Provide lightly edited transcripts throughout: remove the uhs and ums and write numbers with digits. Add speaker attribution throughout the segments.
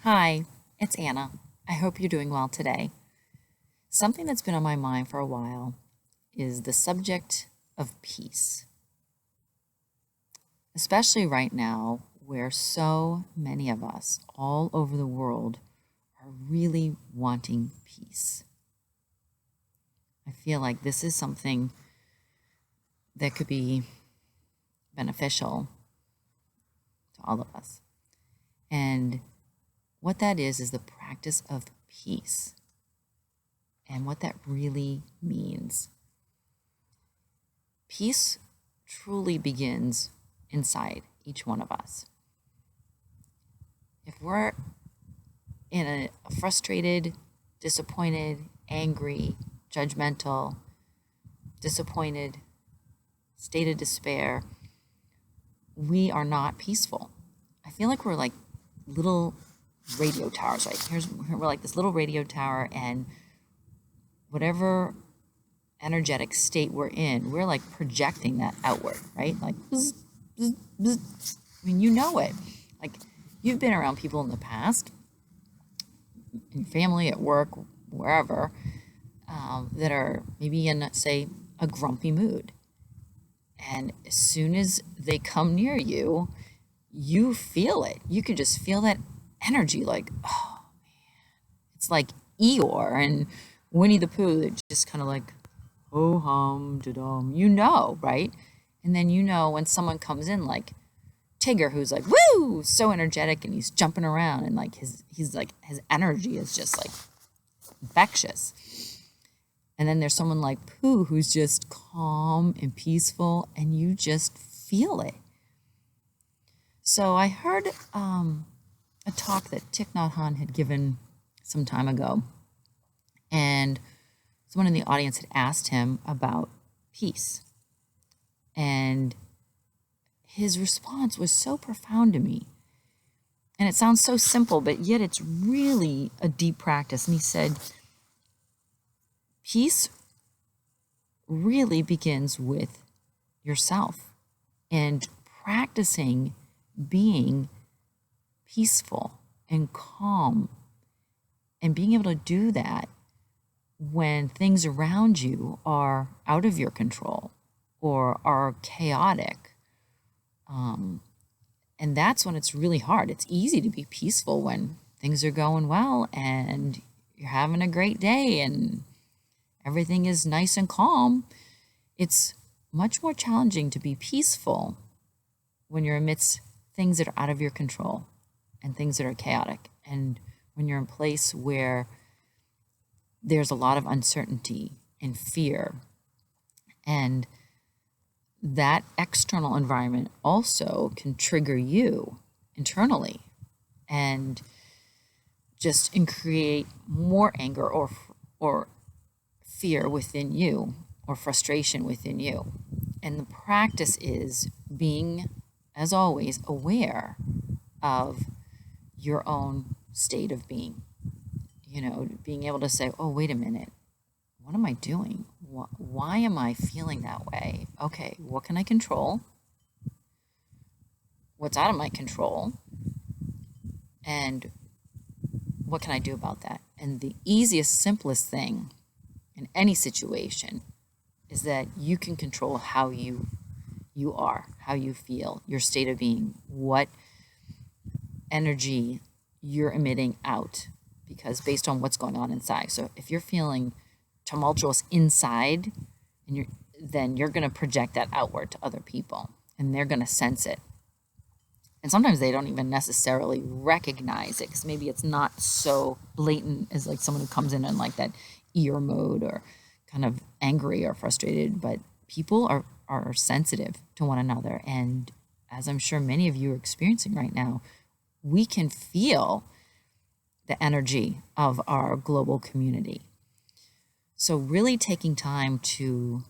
Speaker 1: Hi, it's Anna. I hope you're doing well today. Something that's been on my mind for a while is the subject of peace, especially right now where so many of us all over the world are really wanting peace. I feel like this is something that could be beneficial to all of us. And what that is the practice of peace and what that really means. Peace truly begins inside each one of us. If we're in a frustrated, disappointed, angry, judgmental, disappointed state of despair, we are not peaceful. I feel like we're like little radio towers, right? We're like this little radio tower, and whatever energetic state we're in, we're like projecting that outward, right? Like, bzz, bzz, bzz. I mean, you know it. Like, you've been around people in the past, in your family, at work, wherever, that are maybe in, say, a grumpy mood. And as soon as they come near you, you feel it. You can just feel that energy, like, oh man. It's like Eeyore and Winnie the Pooh, that just kind of like, oh hum, da-dum, right? And then when someone comes in like Tigger, who's like, woo, so energetic, and he's jumping around, and like his energy is just like infectious. And then there's someone like Pooh, who's just calm and peaceful, and you just feel it. So I heard a talk that Thich Nhat Hanh had given some time ago, and someone in the audience had asked him about peace. And his response was so profound to me. And it sounds so simple, but yet it's really a deep practice. And he said, peace really begins with yourself and practicing being peaceful and calm, and being able to do that when things around you are out of your control or are chaotic. And that's when it's really hard. It's easy to be peaceful when things are going well and you're having a great day and everything is nice and calm. It's much more challenging to be peaceful when you're amidst things that are out of your control and things that are chaotic, and when you're in a place where there's a lot of uncertainty and fear. And that external environment also can trigger you internally and just create more anger or fear within you, or frustration within you. And the practice is being, as always, aware of your own state of being. Being able to say, oh, wait a minute, what am I doing? Why am I feeling that way? Okay, what can I control? What's out of my control? And what can I do about that? And the easiest, simplest thing in any situation is that you can control how you are, how you feel, your state of being, what energy you're emitting out, because based on what's going on inside. So if you're feeling tumultuous inside, then you're going to project that outward to other people, and they're going to sense it. And sometimes they don't even necessarily recognize it, because maybe it's not so blatant as like someone who comes in like that ear mode or kind of angry or frustrated. But people are sensitive to one another. And as I'm sure many of you are experiencing right now, we can feel the energy of our global community. So really taking time to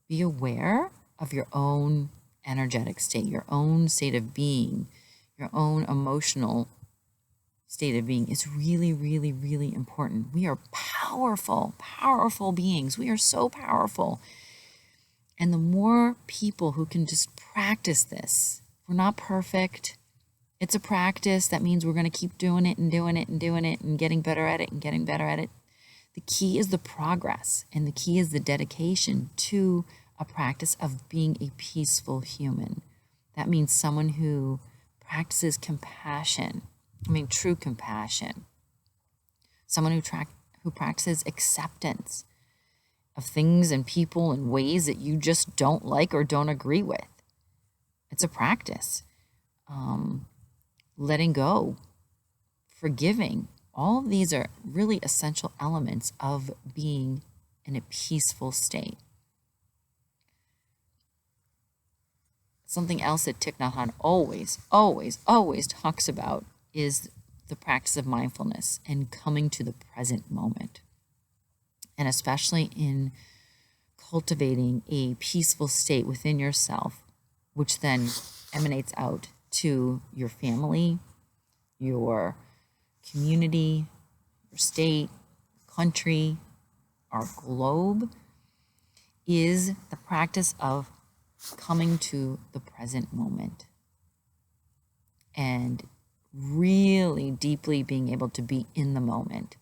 Speaker 1: be aware of your own energetic state, your own state of being, your own emotional state of being is really, really, really important. We are powerful, powerful beings. We are so powerful. And the more people who can just practice this, we're not perfect. It's a practice. That means we're going to keep doing it and doing it and doing it and getting better at it and getting better at it. The key is the progress, and the key is the dedication to a practice of being a peaceful human. That means someone who practices compassion. True compassion. Someone who practices acceptance of things and people in ways that you just don't like or don't agree with. It's a practice. Letting go, forgiving. All of these are really essential elements of being in a peaceful state. Something else that Thich Nhat Hanh always talks about is the practice of mindfulness and coming to the present moment. And especially in cultivating a peaceful state within yourself, which then emanates out to your family, your community, your state, country, our globe, is the practice of coming to the present moment and really deeply being able to be in the moment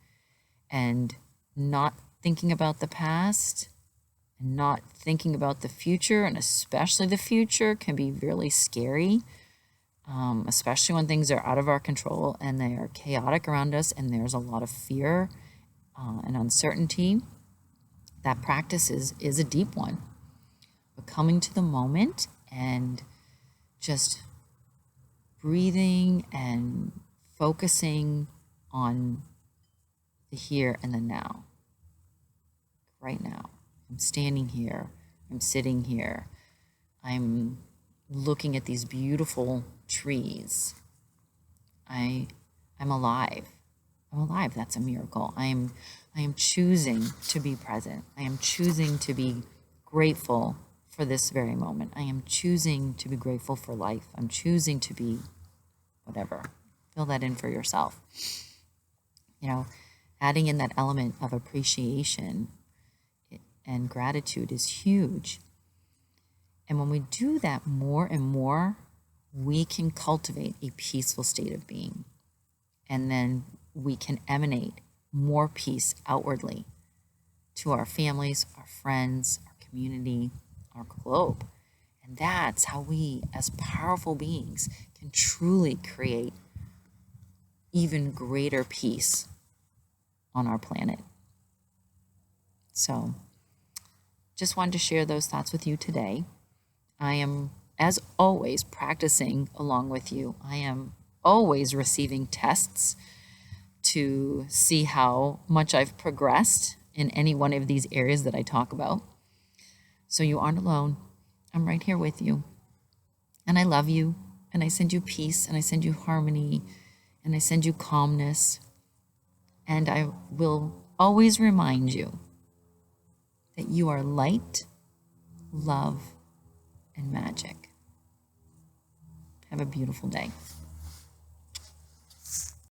Speaker 1: and not thinking about the past and not thinking about the future. And especially the future can be really scary, especially when things are out of our control and they are chaotic around us and there's a lot of fear and uncertainty. That practice is a deep one. But coming to the moment and just breathing and focusing on the here and the now. Right now, I'm standing here, I'm sitting here, I'm looking at these beautiful trees. I'm alive. I'm alive. That's a miracle. I am choosing to be present. I am choosing to be grateful for this very moment. I am choosing to be grateful for life. I'm choosing to be whatever. Fill that in for yourself. Adding in that element of appreciation and gratitude is huge. And when we do that more and more, we can cultivate a peaceful state of being. And then we can emanate more peace outwardly to our families, our friends, our community, our globe. And that's how we, as powerful beings, can truly create even greater peace on our planet. So, just wanted to share those thoughts with you today. I am, as always, practicing along with you. I am always receiving tests to see how much I've progressed in any one of these areas that I talk about. So you aren't alone. I'm right here with you. And I love you. And I send you peace. And I send you harmony. And I send you calmness. And I will always remind you that you are light, love, and magic. Have a beautiful day.